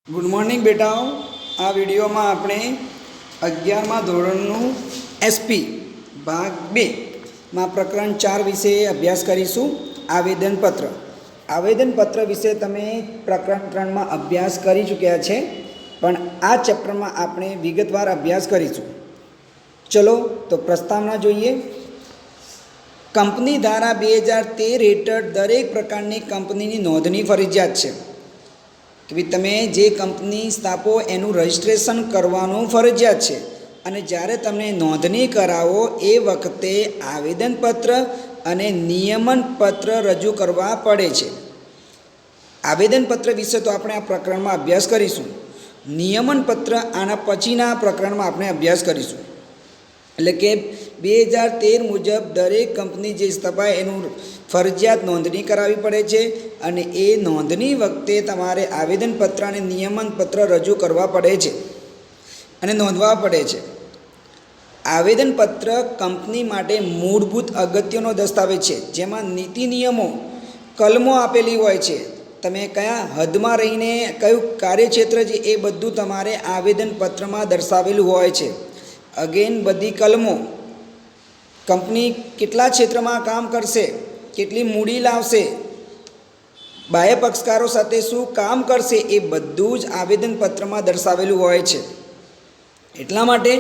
Good morning બેટાઓ. આ વિડીયોમાં આપણે 11મા ધોરણનું એસપી ભાગ 2માં પ્રકરણ 4 વિશે અભ્યાસ કરીશું. આવેદનપત્ર વિશે તમે પ્રકરણ 3માં અભ્યાસ કરી ચૂક્યા છે, પણ આ ચેપ્ટરમાં આપણે વિગતવાર અભ્યાસ કરીશું. ચલો તો પ્રસ્તાવના જોઈએ. કંપની ધારા 2013 હેઠળ દરેક પ્રકારની કંપનીની નોંધણી ફરજિયાત છે. કે ભાઈ તમે જે કંપની સ્થાપો એનું રજિસ્ટ્રેશન કરવાનું ફરજિયાત છે, અને જ્યારે તમે નોંધણી કરાવો એ વખતે આવેદનપત્ર અને નિયમનપત્ર રજૂ કરવા પડે છે. આવેદનપત્ર વિશે તો આપણે આ પ્રકરણમાં અભ્યાસ કરીશું. નિયમનપત્ર આના પછીના પ્રકરણમાં આપણે અભ્યાસ કરીશું. એટલે કે 2013 મુજબ દરેક કંપની જે સ્થપાય એનું ફરજિયાત નોંધણી કરાવવી પડે છે, અને એ નોંધણી વખતે તમારે આવેદનપત્ર અને નિયમનપત્ર રજૂ કરવા પડે છે અને નોંધવા પડે છે. આવેદનપત્ર કંપની માટે મૂળભૂત અગત્યનો દસ્તાવેજ છે, જેમાં નીતિ નિયમો કલમો આપેલી હોય છે. તમે કયા હદમાં રહીને કયું કાર્યક્ષેત્ર છે એ બધું તમારે આવેદનપત્રમાં દર્શાવેલું હોય છે. અગેન બધી કલમો, કંપની કેટલા ક્ષેત્રમાં કામ કરશે, કેટલી મૂડી લાવશે, બાહ્ય પક્ષકારો સાથે શું કામ કરશે, એ બધું જ આવેદનપત્રમાં દર્શાવેલું હોય છે. એટલા માટે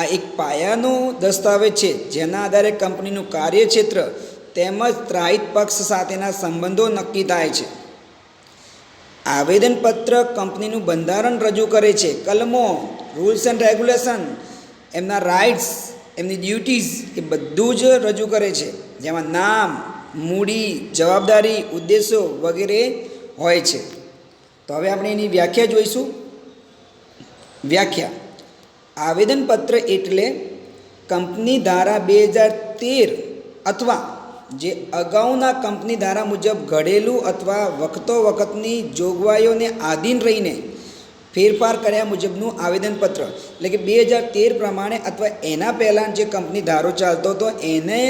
આ એક પાયાનો દસ્તાવેજ છે, જેના આધારે કંપનીનું કાર્યક્ષેત્ર તેમજ ત્રાહિત પક્ષ સાથેના સંબંધો નક્કી થાય છે. આવેદનપત્ર કંપનીનું બંધારણ રજૂ કરે છે. કલમો, રૂલ્સ એન્ડ રેગ્યુલેશન, એમના રાઇટ્સ, એમની ડ્યુટીઝ એ બધું જ રજૂ કરે છે, જેમાં નામ, મૂડી, જવાબદારી, ઉદ્દેશો વગેરે હોય છે. તો હવે આપણે એની વ્યાખ્યા જોઈશું. વ્યાખ્યા: આવેદનપત્ર એટલે કંપની ધારા 2013 અથવા જે અગાઉના કંપની ધારા મુજબ ઘડેલું અથવા વખતોવખતની જોગવાઈઓને આધીન રહીને ફેરફાર કર્યા મુજબનું આવેદનપત્ર. એટલે કે 2013 પ્રમાણે અથવા એના પહેલાં જે કંપની ધારો ચાલતો હતો એને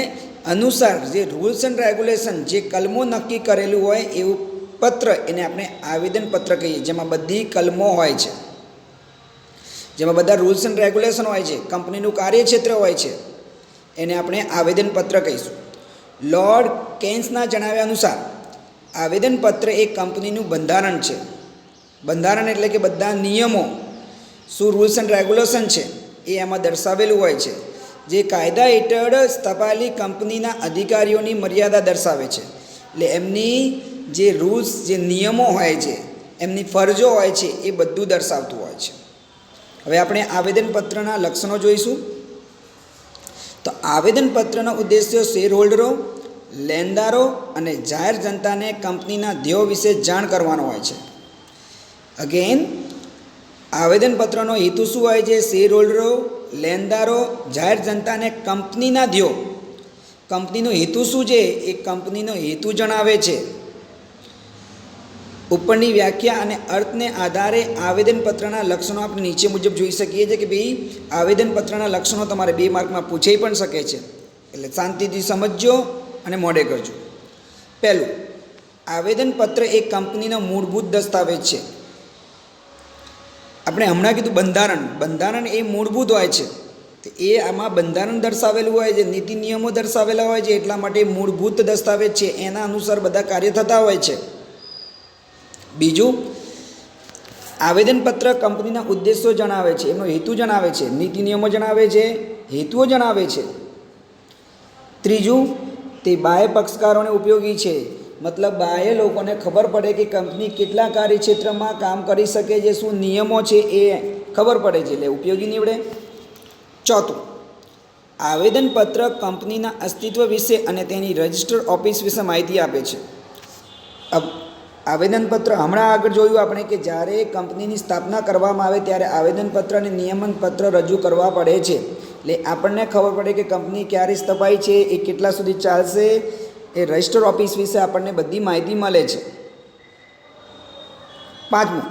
અનુસાર જે રૂલ્સ એન્ડ રેગ્યુલેશન, જે કલમો નક્કી કરેલું હોય એવું પત્ર, એને આપણે આવેદનપત્ર કહીએ. જેમાં બધી કલમો હોય છે, જેમાં બધા રૂલ્સ એન્ડ રેગ્યુલેશન હોય છે, કંપનીનું કાર્યક્ષેત્ર હોય છે, એને આપણે આવેદનપત્ર કહીશું. લોર્ડ કેન્સના જણાવ્યા અનુસાર આવેદનપત્ર એ કંપનીનું બંધારણ છે. બંધારણ એટલે કે બધા નિયમો, શું રૂલ્સ એન્ડ રેગ્યુલેશન છે એ એમાં દર્શાવેલું હોય છે, જે કાયદા હેઠળ સ્થપાયેલી કંપનીના અધિકારીઓની મર્યાદા દર્શાવે છે. એટલે એમની જે રૂલ્સ, જે નિયમો હોય છે, એમની ફરજો હોય છે, એ બધું દર્શાવતું હોય છે. હવે આપણે આવેદનપત્રના લક્ષણો જોઈશું. તો આવેદનપત્રનો ઉદ્દેશ્ય શેર હોલ્ડરો, લેણદારો અને જાહેર જનતાને કંપનીના ધ્યેયો વિશે જાણ કરવાનો હોય છે. અગેન આવેદનપત્રનો હેતુ શું હોય છે? શેર હોલ્ડરો, લેણદારો, જાહેર જનતાને કંપનીના ધ્યેયો, કંપનીનો હેતુ શું છે એ કંપનીનો હેતુ જણાવે છે. ઉપરની વ્યાખ્યા અને અર્થને આધારે આવેદનપત્રના લક્ષણો આપણે નીચે મુજબ જોઈ શકીએ છીએ. કે ભાઈ આવેદનપત્રના લક્ષણો તમારે 2 માર્કમાં પૂછાઈ પણ શકે છે, એટલે શાંતિથી સમજજો અને મોઢે કરજો. પહેલું, આવેદનપત્ર એ કંપનીનો મૂળભૂત દસ્તાવેજ છે. આપણે હમણાં કીધું બંધારણ એ મૂળભૂત હોય છે, તો એ આમાં બંધારણ દર્શાવેલું હોય છે, નીતિ નિયમો દર્શાવેલા હોય છે, એટલા માટે મૂળભૂત દસ્તાવેજ છે. એના અનુસાર બધા કાર્ય થતા હોય છે. બીજું, આવેદનપત્ર કંપનીના ઉદ્દેશો જણાવે છે, એમનો હેતુ જણાવે છે, નીતિ નિયમો જણાવે છે, હેતુઓ જણાવે છે. ત્રીજું, તે બાહ્ય પક્ષકારોને ઉપયોગી છે. મતલબ બાહ્ય લોકોને ખબર પડે કે કંપની કેટલા કાર્યક્ષેત્રમાં કામ કરી શકે છે, શું નિયમો છે એ ખબર પડે છે, એટલે ઉપયોગી નીવડે. ચોથું, આવેદનપત્ર કંપનીના અસ્તિત્વ વિશે અને તેની રજિસ્ટર્ડ ઓફિસ વિશે માહિતી આપે છે. આવેદનપત્ર હમણાં આગળ જોયું આપણે કે જ્યારે કંપનીની સ્થાપના કરવામાં આવે ત્યારે આવેદનપત્ર અને નિયમનપત્ર રજૂ કરવા પડે છે. એટલે આપણને ખબર પડે કે કંપની ક્યારે સ્થપાઈ છે, એ કેટલા સુધી ચાલશે, એ રજિસ્ટર ઓફિસ વિશે આપણને બધી માહિતી મળે છે. પાંચમું,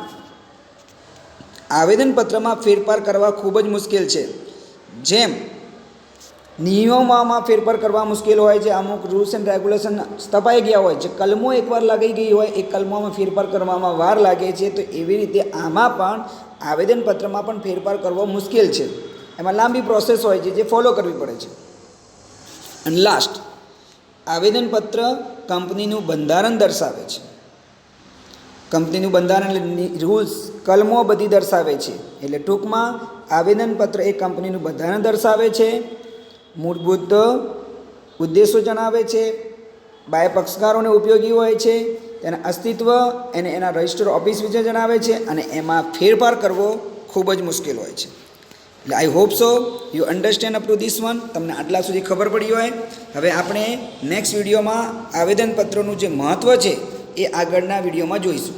આવેદનપત્રમાં ફેરફાર કરવા ખૂબ જ મુશ્કેલ છે. જેમ નિયમોમાં ફેરફાર કરવા મુશ્કેલ હોય છે, અમુક રૂલ્સ એન્ડ રેગ્યુલેશન સ્થપાઈ ગયા હોય છે, કલમો એકવાર લાગી ગઈ હોય એ કલમોમાં ફેરફાર કરવામાં વાર લાગે છે. તો એવી રીતે આમાં પણ આવેદનપત્રમાં પણ ફેરફાર કરવો મુશ્કેલ છે. એમાં લાંબી પ્રોસેસ હોય છે જે ફોલો કરવી પડે છે. અને લાસ્ટ, આવેદનપત્ર કંપનીનું બંધારણ દર્શાવે છે. કંપનીનું બંધારણ એટલે રૂલ્સ, કલમો બધી દર્શાવે છે. એટલે ટૂંકમાં આવેદનપત્ર એ કંપનીનું બંધારણ દર્શાવે છે, મૂળભૂત ઉદ્દેશો જણાવે છે, બાહ્ય પક્ષકારોને ઉપયોગી હોય છે, તેના અસ્તિત્વ અને એના રજિસ્ટર ઓફિસ વિશે જણાવે છે, અને એમાં ફેરફાર કરવો ખૂબ જ મુશ્કેલ હોય છે. એટલે I hope so you understand up to this one. તમને આટલા સુધી ખબર પડી હોય. હવે આપણે નેક્સ્ટ વિડીયોમાં આવેદનપત્રનું જે મહત્ત્વ છે એ આગળના વિડીયોમાં જોઈશું.